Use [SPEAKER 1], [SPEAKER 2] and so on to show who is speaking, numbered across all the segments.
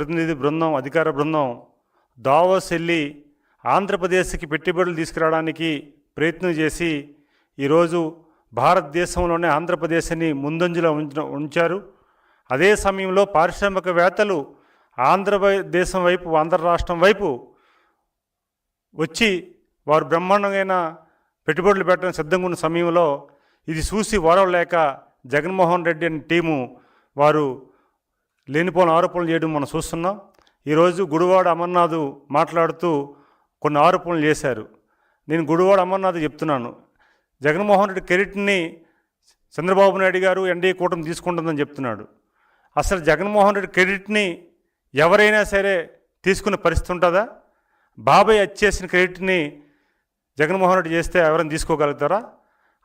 [SPEAKER 1] ప్రతినిధి బృందం, అధికార బృందం దావోస్ వెళ్ళి ఆంధ్రప్రదేశ్కి పెట్టుబడులు తీసుకురావడానికి ప్రయత్నం చేసి ఈరోజు భారతదేశంలోనే ఆంధ్రప్రదేశ్ని ముందంజలో ఉంచారు. అదే సమయంలో పారిశ్రామికవేత్తలు ఆంధ్రదేశం వైపు, ఆంధ్ర రాష్ట్రం వైపు వచ్చి వారు బ్రహ్మాండమైన పెట్టుబడులు పెట్టడం సిద్ధంగా ఉన్న సమయంలో ఇది చూసి ఓరవలేక జగన్మోహన్ రెడ్డి అనే టీము వారు లేనిపోని ఆరోపణలు చేయడం మనం చూస్తున్నాం. ఈరోజు గుడివాడ అమర్నాథ్ మాట్లాడుతూ కొన్ని ఆరోపణలు చేశారు. నేను గుడివాడ అమర్నాథ్ చెప్తున్నాను, జగన్మోహన్ రెడ్డి క్రెడిట్ని చంద్రబాబు నాయుడు గారు ఎన్డీఏ కూటమి తీసుకుంటుందని చెప్తున్నాడు. అసలు జగన్మోహన్ రెడ్డి క్రెడిట్ని ఎవరైనా సరే తీసుకునే పరిస్థితి ఉంటుందా? బాబాయ్ వచ్చేసిన క్రెడిట్ని జగన్మోహన్ రెడ్డి చేస్తే ఎవరైనా తీసుకోగలుగుతారా?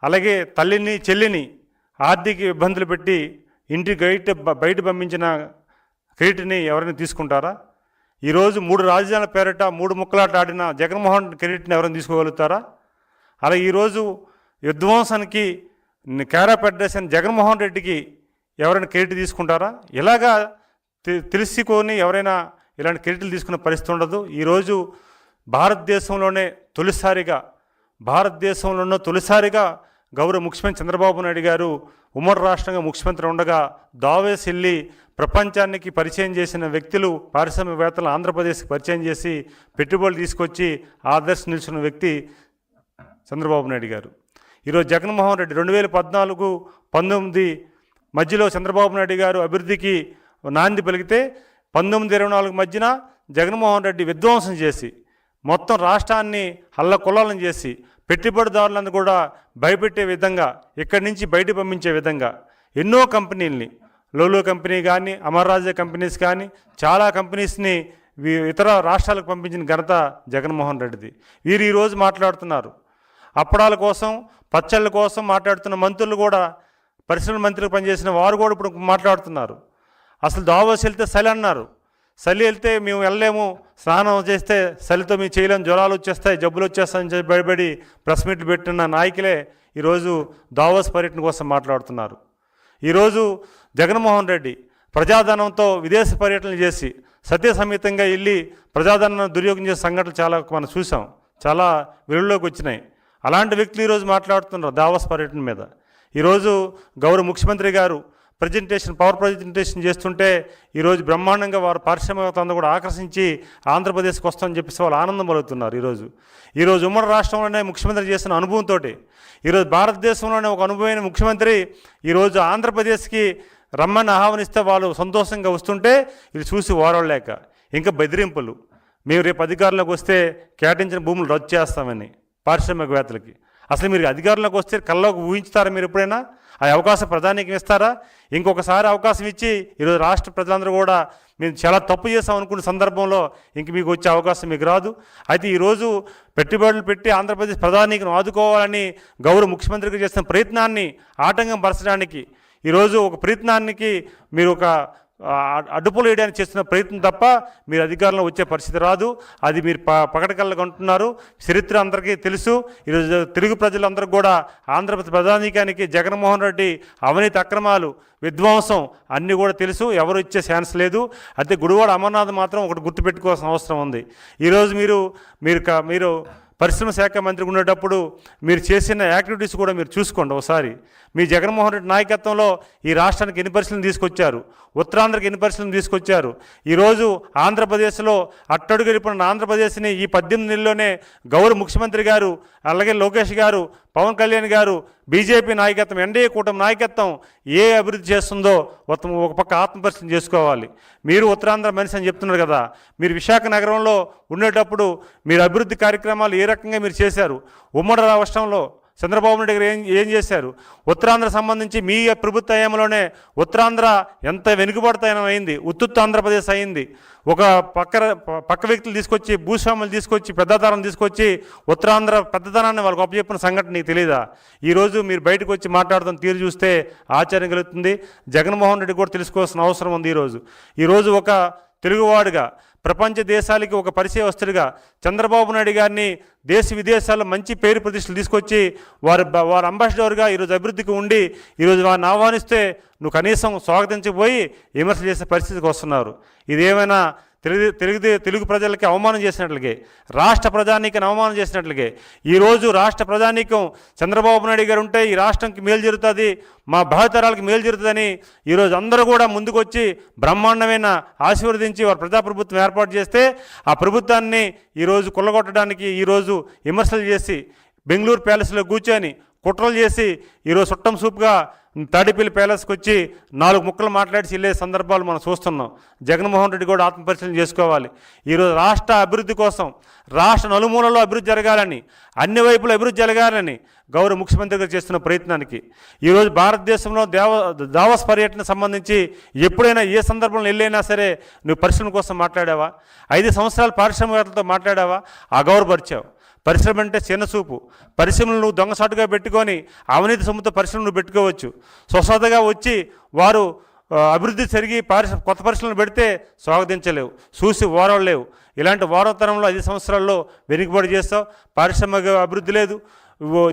[SPEAKER 1] అలాగే తల్లిని, చెల్లిని ఆర్థిక ఇబ్బందులు పెట్టి ఇంటికి బయట పంపించిన క్రెడిట్ని ఎవరైనా తీసుకుంటారా? ఈరోజు 3 రాజధానుల పేరిట 3 ముక్కలాట ఆడిన జగన్మోహన్ రెడ్డి క్రెడిట్ని ఎవరైనా తీసుకోగలుగుతారా? అలాగే ఈరోజు విధ్వంసానికి కేరా పెట్టేసిన జగన్మోహన్ రెడ్డికి ఎవరైనా క్రెడిట్ తీసుకుంటారా? ఇలాగా తెలుసుకొని ఎవరైనా ఇలాంటి క్రెడిట్లు తీసుకునే పరిస్థితి ఉండదు. ఈరోజు భారతదేశంలోనే తొలిసారిగా గౌరవ ముఖ్యమంత్రి చంద్రబాబు నాయుడు గారు ఉమ్మడి రాష్ట్రంగా ముఖ్యమంత్రి ఉండగా దావోస్ వెళ్ళి ప్రపంచానికి పరిచయం చేసిన వ్యక్తులు, పారిశ్రామికవేత్తలు ఆంధ్రప్రదేశ్కి పరిచయం చేసి పెట్టుబడులు తీసుకొచ్చి ఆదర్శం నిలిచిన వ్యక్తి చంద్రబాబు నాయుడు గారు. ఈరోజు జగన్మోహన్ రెడ్డి 2014-19 మధ్యలో చంద్రబాబు నాయుడు గారు అభివృద్ధికి నాంది పలికితే 19-24 మధ్యన జగన్మోహన్ రెడ్డి విధ్వంసం చేసి మొత్తం రాష్ట్రాన్ని హల్లకొల్లాలను చేసి పెట్టుబడిదారులను కూడా భయపెట్టే విధంగా, ఇక్కడి నుంచి బయట పంపించే విధంగా ఎన్నో కంపెనీలని, లోలో కంపెనీ కానీ, అమర్రాజా కంపెనీస్ కానీ, చాలా కంపెనీస్ని ఇతర రాష్ట్రాలకు పంపించిన ఘనత జగన్మోహన్ రెడ్డిది. వీరు ఈరోజు మాట్లాడుతున్నారు. అప్పడాల కోసం, పచ్చళ్ళ కోసం మాట్లాడుతున్న మంత్రులు కూడా, పరిశ్రమల మంత్రులు పనిచేసిన వారు కూడా ఇప్పుడు మాట్లాడుతున్నారు. అసలు దావోస్ వెళ్తే చలి అన్నారు. చలి వెళ్తే మేము వెళ్ళలేము, స్నానం చేస్తే చలితో మేము చేయలేము, జ్వరాలు వచ్చేస్తాయి, జబ్బులు వచ్చేస్తాయని చెప్పి భయపడి ప్రెస్ మీట్లు పెట్టిన నాయకులే ఈరోజు దావోస్ పర్యటన కోసం మాట్లాడుతున్నారు. ఈరోజు జగన్మోహన్ రెడ్డి ప్రజాధనంతో విదేశీ పర్యటనలు చేసి సత్యసమేతంగా వెళ్ళి ప్రజాధనాన్ని దుర్యోగం చేసే సంఘటనలు చాలా మనం చూసాం, చాలా వెలుగులోకి వచ్చినాయి. అలాంటి వ్యక్తులు ఈరోజు మాట్లాడుతున్నారు దావోస్ పర్యటన మీద. ఈరోజు గౌరవ ముఖ్యమంత్రి గారు పవర్ ప్రజెంటేషన్ చేస్తుంటే ఈరోజు బ్రహ్మాండంగా వారు పారిశ్రామికవేత్తలందరూ కూడా ఆకర్షించి ఆంధ్రప్రదేశ్కి వస్తామని చెప్పేసి వాళ్ళు ఆనందం పలుకుతున్నారు. ఈరోజు ఉమ్మడి రాష్ట్రంలోనే ముఖ్యమంత్రి చేసిన అనుభవంతో, ఈరోజు భారతదేశంలోనే ఒక అనుభవమైన ముఖ్యమంత్రి ఈరోజు ఆంధ్రప్రదేశ్కి రమ్మని ఆహ్వానిస్తే వాళ్ళు సంతోషంగా వస్తుంటే ఇది చూసి ఓరవలేక ఇంకా బెదిరింపులు, మేము రేపు అధికారంలోకి వస్తే కేటాయించిన భూములు రద్దు చేస్తామని పారిశ్రామికవేత్తలకి. అసలు మీరు అధికారంలోకి వస్తే కల్లోకి ఊహించుతారా? మీరు ఎప్పుడైనా ఆ అవకాశం ప్రధానికి ఇస్తారా? ఇంకొకసారి అవకాశం ఇచ్చి ఈరోజు రాష్ట్ర ప్రజలందరూ కూడా మేము చాలా తప్పు చేస్తాం అనుకున్న సందర్భంలో ఇంక మీకు వచ్చే అవకాశం మీకు రాదు. అయితే ఈరోజు పెట్టుబడులు పెట్టి ఆంధ్రప్రదేశ్ ప్రధానికి ఆదుకోవాలని గౌరవ ముఖ్యమంత్రికి చేసిన ప్రయత్నాన్ని ఆటంకం పరచడానికి, ఈరోజు ఒక ప్రయత్నానికి మీరు ఒక అడ్డుపులు వేయడానికి చేస్తున్న ప్రయత్నం తప్ప మీరు అధికారంలో వచ్చే పరిస్థితి రాదు. అది మీరు పకటకల్లా కొంటున్నారు. చరిత్ర అందరికీ తెలుసు. ఈరోజు తెలుగు ప్రజలందరికీ కూడా ఆంధ్రప్రదేశ్ ప్రధానికానికి జగన్మోహన్ రెడ్డి అవినీతి, అక్రమాలు, విధ్వంసం అన్నీ కూడా తెలుసు. ఎవరు ఇచ్చే ఛాన్స్ లేదు. అయితే గుడివాడ అమర్నాథ్ మాత్రం ఒకటి గుర్తుపెట్టుకోవాల్సిన అవసరం ఉంది. ఈరోజు మీరు పరిశ్రమ శాఖ మంత్రిగా ఉండేటప్పుడు మీరు చేసిన యాక్టివిటీస్ కూడా మీరు చూసుకోండి ఒకసారి. మీ జగన్మోహన్ రెడ్డి నాయకత్వంలో ఈ రాష్ట్రానికి ఎన్ని పరిశ్రమలు తీసుకొచ్చారు, ఉత్తరాంధ్రకి ఎన్ని పరిశ్రమలు తీసుకొచ్చారు. ఈరోజు ఆంధ్రప్రదేశ్లో అట్టడుగెళ్ళిపోయిన ఆంధ్రప్రదేశ్ని ఈ 18 నెలల్లోనే గౌరవ ముఖ్యమంత్రి గారు, అలాగే లోకేష్ గారు, పవన్ కళ్యాణ్ గారు, బీజేపీ నాయకత్వం, ఎన్డీఏ కూటమి నాయకత్వం ఏ అభివృద్ధి చేస్తుందో ఒక పక్క ఆత్మపరిశీలన చేసుకోవాలి. మీరు ఉత్తరాంధ్ర మనిషి అని చెప్తున్నారు కదా, మీరు విశాఖ నగరంలో ఉండేటప్పుడు మీరు అభివృద్ధి కార్యక్రమాలు ఏ రకంగా మీరు చేశారు? ఉమ్మడి రాష్ట్రంలో చంద్రబాబు నాయుడు గారు ఏం చేశారు? ఉత్తరాంధ్ర సంబంధించి మీ ప్రభుత్వ హయాంలోనే ఉత్తరాంధ్ర ఎంత వెనుకబడతాయని అయింది, ఉత్తుత్త ఆంధ్రప్రదేశ్ అయింది. ఒక పక్క వ్యక్తులు తీసుకొచ్చి, భూస్వాములు తీసుకొచ్చి, పెద్దతనం తీసుకొచ్చి ఉత్తరాంధ్ర పెద్దతనాన్ని వాళ్ళకి అప్పచెప్పిన సంఘటన నీకు తెలియదా? ఈరోజు మీరు బయటకు వచ్చి మాట్లాడుతున్న తీరు చూస్తే ఆశ్చర్యం కలుగుతుంది. జగన్మోహన్ రెడ్డి కూడా తెలుసుకోవాల్సిన అవసరం ఉంది. ఈరోజు ఒక తెలుగువాడుగా ప్రపంచ దేశాలకి ఒక పరిచయస్తుడిగా చంద్రబాబు నాయుడు గారిని దేశ విదేశాల్లో మంచి పేరు ప్రతిష్టలు తీసుకొచ్చి వారి అంబాసిడర్గా ఈరోజు అభివృద్ధికి ఉండి ఈరోజు వారిని ఆహ్వానిస్తే నువ్వు కనీసం స్వాగతించబోయి విమర్శ చేసే పరిస్థితికి వస్తున్నారు. ఇదేమైనా తెలుగు ప్రజలకి అవమానం చేసినట్లుగే, రాష్ట్ర ప్రజానీకం అవమానం చేసినట్లుగే. ఈరోజు రాష్ట్ర ప్రజానీకం చంద్రబాబు నాయుడు గారు ఉంటే ఈ రాష్ట్రంకి మేలు జరుగుతుంది, మా భావితరాలకు మేలు జరుగుతుందని ఈరోజు అందరూ కూడా ముందుకొచ్చి బ్రహ్మాండమైన ఆశీర్వదించి వారు ప్రజాప్రభుత్వం ఏర్పాటు చేస్తే ఆ ప్రభుత్వాన్ని ఈరోజు కొల్లగొట్టడానికి ఈరోజు విమర్శలు చేసి బెంగళూరు ప్యాలెస్లో కూర్చొని కుట్రలు చేసి ఈరోజు చుట్టం సూపుగా తాడేపల్లి ప్యాలెస్కి వచ్చి 4 ముక్కలు మాట్లాడి వెళ్ళే సందర్భాలు మనం చూస్తున్నాం. జగన్మోహన్ రెడ్డి కూడా ఆత్మపరిశీలన చేసుకోవాలి. ఈరోజు రాష్ట్ర అభివృద్ధి కోసం, రాష్ట్ర నలుమూలలో అభివృద్ధి జరగాలని, అన్ని వైపుల అభివృద్ధి జరగాలని గౌరవ ముఖ్యమంత్రి గారు చేస్తున్న ప్రయత్నానికి ఈరోజు భారతదేశంలో దావోస్ పర్యటన సంబంధించి ఎప్పుడైనా ఏ సందర్భంలో వెళ్ళైనా సరే నువ్వు పరిశ్రమ కోసం మాట్లాడావా? 5 సంవత్సరాలు పారిశ్రామికవేత్తలతో మాట్లాడావా? అగౌరవపరిచావు. పరిశ్రమ అంటే చిన్నచూపు. పరిశ్రమలు నువ్వు దొంగసాటుగా పెట్టుకొని అవినీతి సొమ్ముతో పరిశ్రమలు నువ్వు పెట్టుకోవచ్చు. స్వచ్ఛతగా వచ్చి వారు అభివృద్ధి జరిగి కొత్త పరిశ్రమలు పెడితే స్వాగతించలేవు, చూసి ఓరవలేవు. ఇలాంటి ఓరవతనంలో 5 సంవత్సరాల్లో వెనుకబడి చేస్తావు. పారిశ్రామిక అభివృద్ధి లేదు,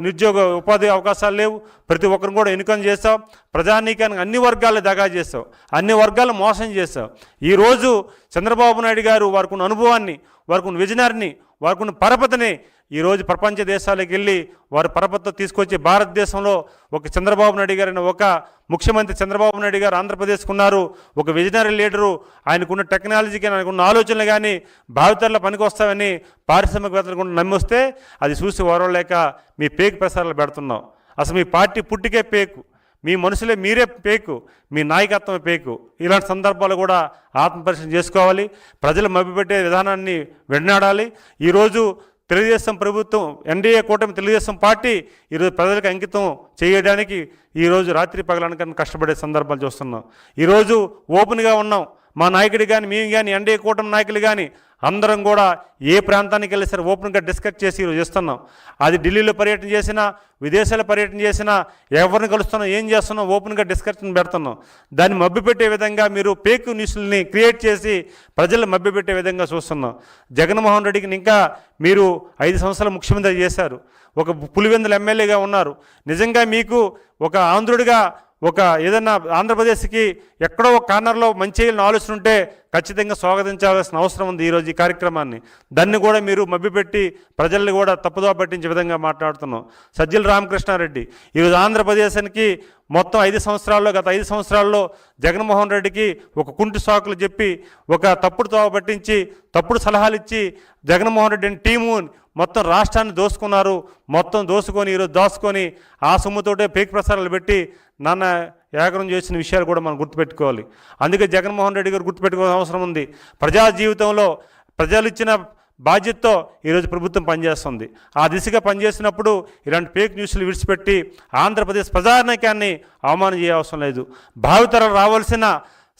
[SPEAKER 1] నిరుద్యోగ ఉపాధి అవకాశాలు లేవు, ప్రతి ఒక్కరిని కూడా ఎన్నికలు చేస్తావు. ప్రజానీకానికి అన్ని వర్గాలు దగా చేస్తావు, అన్ని వర్గాలు మోసం చేస్తావు. ఈరోజు చంద్రబాబు నాయుడు గారు వారికి ఉన్న అనుభవాన్ని, వారికి ఉన్న విజనరీని, వారికి ఉన్న పరపతిని ఈరోజు ప్రపంచ దేశాలకు వెళ్ళి వారు పరపతితో తీసుకొచ్చి భారతదేశంలో ఒక చంద్రబాబు నాయుడు గారిని, ఒక ముఖ్యమంత్రి చంద్రబాబు నాయుడు గారు ఆంధ్రప్రదేశ్కు ఉన్నారు, ఒక విజనరీ లీడరు, ఆయనకున్న టెక్నాలజీకి ఆయనకున్న ఆలోచనలు కానీ భావితరాల పనికి వస్తామని పారిశ్రామికవేత్తలు కూడా నమ్మొస్తే అది చూసి ఓరవలేక మీ పేకు ప్రసారాలు పెడుతున్నాం. అసలు మీ పార్టీ పుట్టికే పేకు, మీ మనుషులే మీరే పేకు, మీ నాయకత్వం పేకు. ఇలాంటి సందర్భాలు కూడా ఆత్మపరిశీలన చేసుకోవాలి. ప్రజలు మభ్యపెట్టే విధానాన్ని వెన్నాడాలి. ఈరోజు తెలుగుదేశం ప్రభుత్వం, ఎన్డీఏ కూటమి తెలుగుదేశం పార్టీ ఈరోజు ప్రజలకు అంకితం చేయడానికి ఈరోజు రాత్రి పగలనకన్నా కష్టపడే సందర్భాలు చూస్తున్నాం. ఈరోజు ఓపెన్గా ఉన్నాం. మా నాయకుడు కానీ, మేము కానీ, ఎన్డీఏ కూటమి నాయకులు కానీ అందరం కూడా ఏ ప్రాంతానికి వెళ్ళి సరే ఓపెన్గా డిస్కస్ చేసి ఈరోజు చేస్తున్నాం. అది ఢిల్లీలో పర్యటన చేసినా, విదేశాల పర్యటన చేసినా, ఎవరిని కలుస్తున్నాం, ఏం చేస్తున్నాం, ఓపెన్గా డిస్కషన్ పెడుతున్నాం. దాన్ని మభ్యపెట్టే విధంగా మీరు ఫేక్ న్యూస్ని క్రియేట్ చేసి ప్రజలను మభ్యపెట్టే విధంగా చూస్తున్నాం. జగన్మోహన్ రెడ్డికి ఇంకా మీరు 5 సంవత్సరాలు ముఖ్యమంత్రి చేశారు, ఒక పులివెందుల ఎమ్మెల్యేగా ఉన్నారు. నిజంగా మీకు ఒక ఆంధ్రుడిగా ఒక ఏదన్నా ఆంధ్రప్రదేశ్కి ఎక్కడో ఒక కార్నర్లో మంచి ఆలోచన ఉంటే ఖచ్చితంగా స్వాగతించాల్సిన అవసరం ఉంది ఈరోజు ఈ కార్యక్రమాన్ని. దాన్ని కూడా మీరు మభ్యపెట్టి ప్రజల్ని కూడా తప్పుదో పట్టించే విధంగా మాట్లాడుతున్నాం. సజ్జల రామకృష్ణారెడ్డి ఈరోజు ఆంధ్రప్రదేశానికి మొత్తం 5 సంవత్సరాల్లో, గత 5 సంవత్సరాల్లో జగన్మోహన్ రెడ్డికి ఒక కుంటి సాకులు చెప్పి, ఒక తప్పుడు తోవ పట్టించి, తప్పుడు సలహాలు ఇచ్చి జగన్మోహన్ రెడ్డి టీము మొత్తం రాష్ట్రాన్ని దోసుకున్నారు. మొత్తం దోసుకొని ఈరోజు దాచుకొని ఆ సొమ్ముతోటే పేక్ ప్రసారాలు పెట్టి నాన్న ఏకరం చేసిన విషయాలు కూడా మనం గుర్తుపెట్టుకోవాలి. అందుకే జగన్మోహన్ రెడ్డి గారు గుర్తుపెట్టుకోవాల్సిన అవసరం ఉంది. ప్రజా జీవితంలో ప్రజలు ఇచ్చిన బాధ్యతతో ఈరోజు ప్రభుత్వం పనిచేస్తుంది. ఆ దిశగా పనిచేసినప్పుడు ఇలాంటి ఫేక్ న్యూస్లు విడిచిపెట్టి ఆంధ్రప్రదేశ్ ప్రజానీకాన్ని అవమానం చేయ అవసరం లేదు. భావితరాలు రావాల్సిన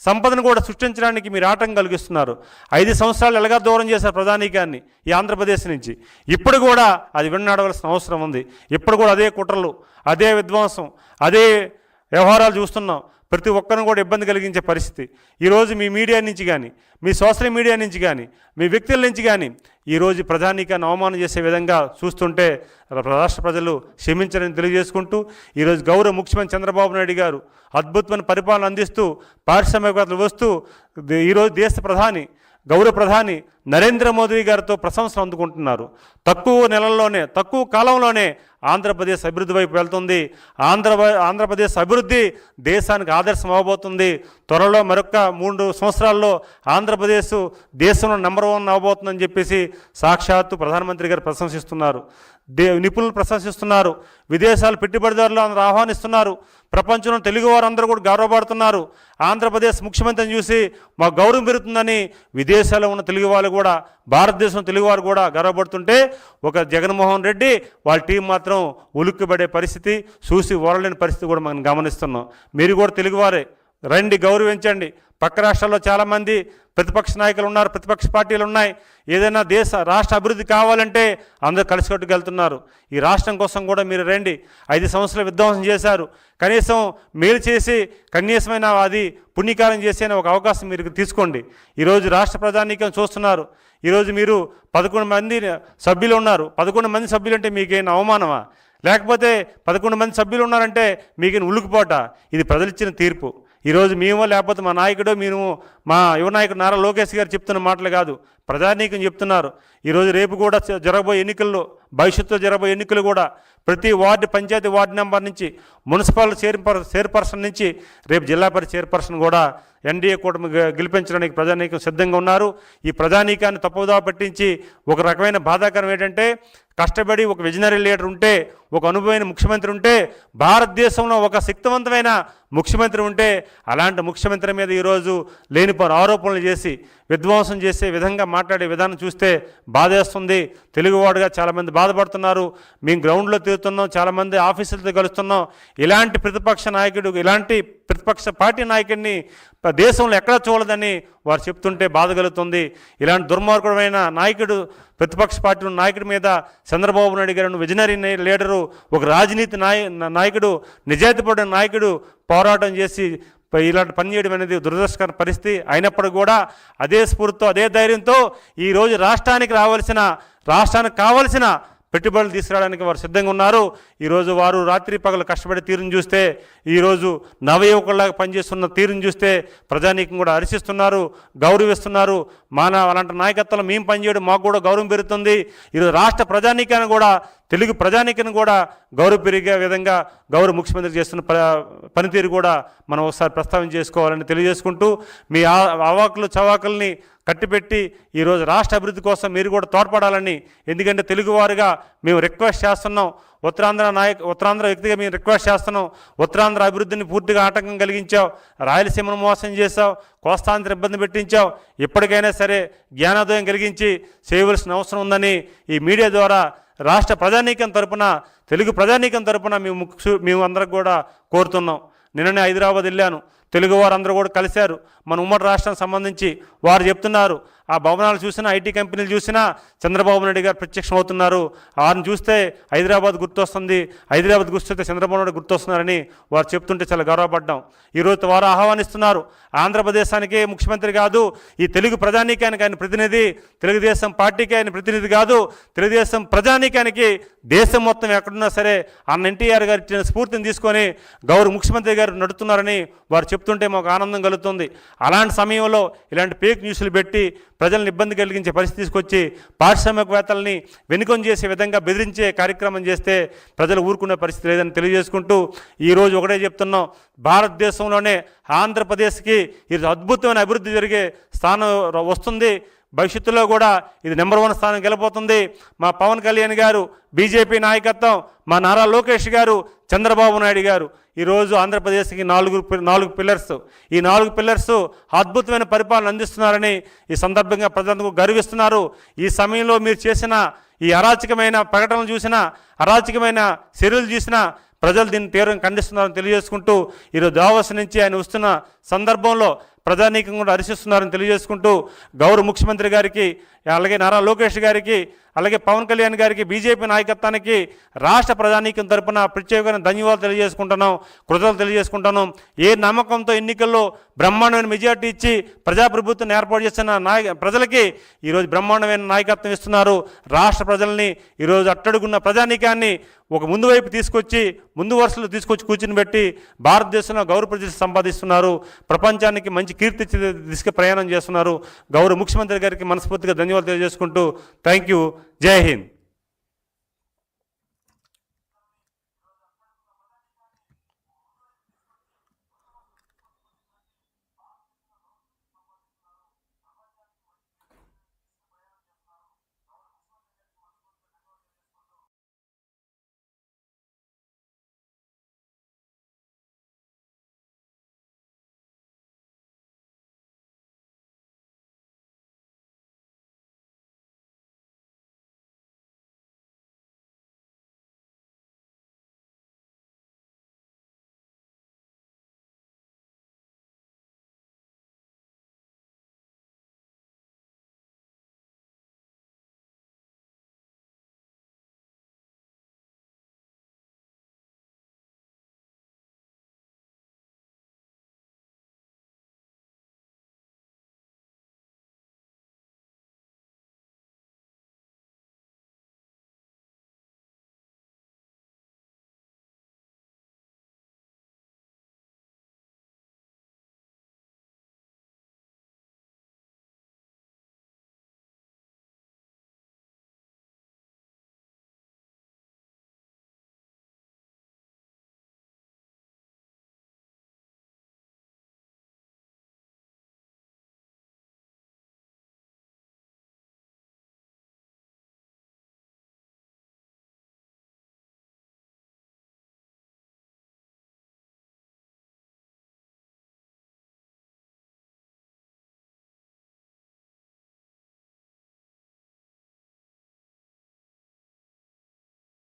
[SPEAKER 1] సంపదను కూడా సృష్టించడానికి మీరు ఆటంకం కలిగిస్తున్నారు. 5 సంవత్సరాలు ఎలాగా దూరం చేశారు ప్రధానికాన్ని ఈ ఆంధ్రప్రదేశ్ నుంచి. ఇప్పుడు కూడా అది విన్నాడవలసిన అవసరం ఉంది. ఇప్పుడు కూడా అదే కుట్రలు, అదే విధ్వంసం, అదే వ్యవహారాలు చూస్తున్నాం. ప్రతి ఒక్కరిని కూడా ఇబ్బంది కలిగించే పరిస్థితి ఈరోజు మీ మీడియా నుంచి కానీ, మీ సోషల్ మీడియా నుంచి కానీ, మీ వ్యక్తుల నుంచి కానీ ఈరోజు ప్రధానికాన్ని అవమానం చేసే విధంగా చూస్తుంటే రాష్ట్ర ప్రజలు క్షమించారని తెలియజేసుకుంటూ ఈరోజు గౌరవ ముఖ్యమంత్రి చంద్రబాబు నాయుడు గారు అద్భుతమైన పరిపాలన అందిస్తూ పారిశ్రామికవేత్తలు వస్తూ ఈరోజు దేశ ప్రధాని, గౌరవ ప్రధాని నరేంద్ర మోదీ గారితో ప్రశంసలు అందుకుంటున్నారు. తక్కువ నెలల్లోనే, తక్కువ కాలంలోనే ఆంధ్రప్రదేశ్ అభివృద్ధి వైపు వెళ్తుంది. ఆంధ్రప్రదేశ్ అభివృద్ధి దేశానికి ఆదర్శం అవ్వబోతుంది. త్వరలో మరొక 3 సంవత్సరాల్లో ఆంధ్రప్రదేశ్ దేశంలో నెంబర్ 1 అవ్వబోతుందని చెప్పేసి సాక్షాత్తు ప్రధానమంత్రి గారు ప్రశంసిస్తున్నారు. నిపుణులు ప్రశంసిస్తున్నారు. విదేశాలు పెట్టుబడిదారులు అందరూ ఆహ్వానిస్తున్నారు. ప్రపంచంలో తెలుగు వారందరూ కూడా గౌరవపడుతున్నారు. ఆంధ్రప్రదేశ్ ముఖ్యమంత్రిని చూసి మా గౌరవం పెరుగుతుందని విదేశాల్లో ఉన్న తెలుగు వాళ్ళు కూడా, భారతదేశం తెలుగువారు కూడా గర్వపడుతుంటే ఒక జగన్మోహన్ రెడ్డి వాళ్ళ టీం మాత్రం ఉలిక్కిపడే పరిస్థితి, చూసి ఓరలేని పరిస్థితి కూడా మనం గమనిస్తున్నాం. మీరు కూడా తెలుగువారే, రండి, గౌరవించండి. పక్క రాష్ట్రాల్లో చాలామంది ప్రతిపక్ష నాయకులు ఉన్నారు, ప్రతిపక్ష పార్టీలు ఉన్నాయి. ఏదైనా రాష్ట్ర అభివృద్ధి కావాలంటే అందరూ కలిసికట్టుకు వెళ్తున్నారు. ఈ రాష్ట్రం కోసం కూడా మీరు రండి. 5 సంవత్సరాలు విధ్వంసం చేశారు, కనీసం మేలు చేసి కనీసమైన అది పుణ్యకారం చేసే ఒక అవకాశం మీరు తీసుకోండి. ఈరోజు రాష్ట్ర ప్రధానికం చూస్తున్నారు. ఈరోజు మీరు 11 మంది సభ్యులు ఉన్నారు. 11 మంది సభ్యులు అంటే మీకేం అవమానమా? లేకపోతే 11 మంది సభ్యులు ఉన్నారంటే మీకేం ఉలుకుపోట? ఇది ప్రజలిచ్చిన తీర్పు. ఈరోజు మేము లేకపోతే మా నాయకుడు మీరు మా యువ నాయకుడు నారా లోకేష్ గారు చెప్తున్న మాటలు కాదు, ప్రజానీకం చెప్తున్నారు. ఈరోజు రేపు కూడా జరగబోయే ఎన్నికల్లో, భవిష్యత్తులో జరగబోయే ఎన్నికలు కూడా ప్రతి వార్డు, పంచాయతీ వార్డు నెంబర్ నుంచి, మున్సిపల్ చైర్పర్సన్ నుంచి రేపు జిల్లా పరిషత్ చైర్పర్సన్ కూడా ఎన్డీఏ కూటమి గెలిపించడానికి ప్రజానీకం సిద్ధంగా ఉన్నారు. ఈ ప్రజానీకాన్ని తప్పుదోవ పట్టించి ఒక రకమైన బాధాకరం ఏంటంటే, కష్టపడి ఒక విజనరీ లీడర్ ఉంటే, ఒక అనుభవమైన ముఖ్యమంత్రి ఉంటే, భారతదేశంలో ఒక శక్తివంతమైన ముఖ్యమంత్రి ఉంటే, అలాంటి ముఖ్యమంత్రి మీద ఈరోజు లేనిపోని ఆరోపణలు చేసి విధ్వంసం చేసే విధంగా మాట్లాడే విధానం చూస్తే బాధేస్తుంది. తెలుగువాడుగా చాలామంది బాధపడుతున్నారు. మేము గ్రౌండ్లో తిరుగుతున్నాం, చాలామంది ఆఫీసులతో కలుస్తున్నాం. ఇలాంటి ప్రతిపక్ష నాయకుడు, ఇలాంటి ప్రతిపక్ష పార్టీ నాయకుడిని దేశంలో ఎక్కడా చూడదని వారు చెప్తుంటే బాధ కలుగుతుంది. ఇలాంటి దుర్మార్గుడమైన నాయకుడు, ప్రతిపక్ష పార్టీ నాయకుడి మీద చంద్రబాబు నాయుడు గారు విజనరీ లీడరు, ఒక రాజనీతి నాయకుడు, నిజాయితీపడిన నాయకుడు పోరాటం చేసి ఇలాంటి పని చేయడం అనేది దురదృష్టకర పరిస్థితి. అయినప్పటికీ కూడా అదే స్ఫూర్తితో, అదే ధైర్యంతో ఈరోజు రాష్ట్రానికి కావలసిన పెట్టుబడులు తీసుకురావడానికి వారు సిద్ధంగా ఉన్నారు. ఈరోజు వారు రాత్రి పగలు కష్టపడే తీరును చూస్తే, ఈరోజు నవయువకుల్లాగా పనిచేస్తున్న తీరును చూస్తే ప్రజానీకం కూడా హర్షిస్తున్నారు, గౌరవిస్తున్నారు. అలాంటి నాయకత్వంలో మేము పనిచేయడం మాకు కూడా గౌరవం పెరుగుతుంది. ఈరోజు రాష్ట్ర ప్రజానీకాన్ని కూడా, తెలుగు ప్రజానీకాన్ని కూడా గౌరవ పెరిగే విధంగా గౌరవ ముఖ్యమంత్రి చేస్తున్న పనితీరు కూడా మనం ఒకసారి ప్రస్తావన చేసుకోవాలని తెలియజేసుకుంటూ, మీ అవాకులు చవాకుల్ని కట్టిపెట్టి ఈరోజు రాష్ట్ర అభివృద్ధి కోసం మీరు కూడా తోడ్పడాలని, ఎందుకంటే తెలుగువారుగా మేము రిక్వెస్ట్ చేస్తున్నాం. ఉత్తరాంధ్ర వ్యక్తిగా మేము రిక్వెస్ట్ చేస్తున్నాం. ఉత్తరాంధ్ర అభివృద్ధిని పూర్తిగా ఆటంకం కలిగించావు, రాయలసీమను మోసం చేశావు, కోస్తాంధ్ర ఇబ్బంది పెట్టించావు. ఇప్పటికైనా సరే జ్ఞానోదయం కలిగించి చేయవలసిన అవసరం ఉందని ఈ మీడియా ద్వారా రాష్ట్ర ప్రజానీకం తరపున, తెలుగు ప్రజానీకం తరపున మేము అందరికి కూడా కోరుతున్నాం. నిన్ననే హైదరాబాద్ వెళ్ళాను, తెలుగు వారందరూ కూడా కలిశారు. మన ఉమ్మడి రాష్ట్రానికి సంబంధించి వారు చెప్తున్నారు, ఆ భవనాలు చూసినా, ఐటీ కంపెనీలు చూసినా చంద్రబాబు నాయుడు గారు ప్రత్యక్షం అవుతున్నారు. వారిని చూస్తే హైదరాబాద్ గుర్తొస్తుంది, హైదరాబాద్ గుర్తొస్తే చంద్రబాబు నాయుడు గుర్తొస్తున్నారని వారు చెప్తుంటే చాలా గర్వపడ్డాం. ఈరోజు వారు ఆహ్వానిస్తున్నారు. ఆంధ్రప్రదేశానికే ముఖ్యమంత్రి కాదు, ఈ తెలుగు ప్రజానీకానికి ఆయన ప్రతినిధి, తెలుగుదేశం పార్టీకి ఆయన ప్రతినిధి కాదు, తెలుగుదేశం ప్రజానీకానికి దేశం మొత్తం ఎక్కడున్నా సరే అన్న ఎన్టీఆర్ గారు ఇచ్చిన స్ఫూర్తిని తీసుకొని గౌరవ ముఖ్యమంత్రి గారు నడుస్తున్నారని వారు చెప్తుంటే మాకు ఆనందం కలుగుతుంది. అలాంటి సమయంలో ఇలాంటి ఫేక్ న్యూస్లు పెట్టి ప్రజలను ఇబ్బంది కలిగించే పరిస్థితి తీసుకొచ్చి పారిశ్రామికవేత్తలని వెనుకొని చేసే విధంగా బెదిరించే కార్యక్రమం చేస్తే ప్రజలు ఊరుకునే పరిస్థితి లేదని తెలియజేసుకుంటూ, ఈరోజు ఒకటే చెప్తున్నాం, భారతదేశంలోనే ఆంధ్రప్రదేశ్కి ఇది అద్భుతమైన అభివృద్ధి జరిగే స్థానం వస్తుంది. భవిష్యత్తులో కూడా ఇది నెంబర్ 1 స్థానం గెలిపోతుంది. మా పవన్ కళ్యాణ్ గారు, బీజేపీ నాయకత్వం, మా నారా లోకేష్ గారు, చంద్రబాబు నాయుడు గారు ఈరోజు ఆంధ్రప్రదేశ్కి 4 పిల్లర్స్, ఈ 4 పిల్లర్స్ అద్భుతమైన పరిపాలన అందిస్తున్నారని ఈ సందర్భంగా ప్రజలందరూ గర్విస్తున్నారు. ఈ సమయంలో మీరు చేసిన ఈ అరాచకమైన ప్రకటనలు చూసినా, అరాచకమైన చర్యలు చూసినా ప్రజలు దీన్ని తీవ్రంగా ఖండిస్తున్నారని తెలియజేసుకుంటూ, ఈరోజు దావోస్ నుంచి ఆయన వస్తున్న సందర్భంలో ప్రజానీకం కూడా హర్షిస్తున్నారని తెలియజేసుకుంటూ, గౌరవ ముఖ్యమంత్రి గారికి, అలాగే నారా లోకేష్ గారికి, అలాగే పవన్ కళ్యాణ్ గారికి, బీజేపీ నాయకత్వానికి రాష్ట్ర ప్రజానీకం తరపున ప్రత్యేకమైన ధన్యవాదాలు తెలియజేసుకుంటున్నాం, కృతజ్ఞతలు తెలియజేసుకుంటున్నాం. ఏ నమ్మకంతో ఎన్నికల్లో బ్రహ్మాండమైన మెజార్టీ ఇచ్చి ప్రజాప్రభుత్వం ఏర్పాటు చేస్తున్న ప్రజలకి ఈరోజు బ్రహ్మాండమైన నాయకత్వం ఇస్తున్నారు. రాష్ట్ర ప్రజల్ని ఈరోజు అట్టడుగున్న ప్రజానీకాన్ని ఒక ముందు వైపు తీసుకొచ్చి, ముందు వరుసలో తీసుకొచ్చి కూర్చుని పెట్టి భారతదేశంలో గౌరవ ప్రతిష్ఠ సంపాదిస్తున్నారు. ప్రపంచానికి మంచి కీర్తి దిశగా ప్రయాణం చేస్తున్నారు. గౌరవ ముఖ్యమంత్రి గారికి మనస్ఫూర్తిగా ధన్యవాదాలు తెలియజేసుకుంటూ థ్యాంక్ యూ. జై హింద్.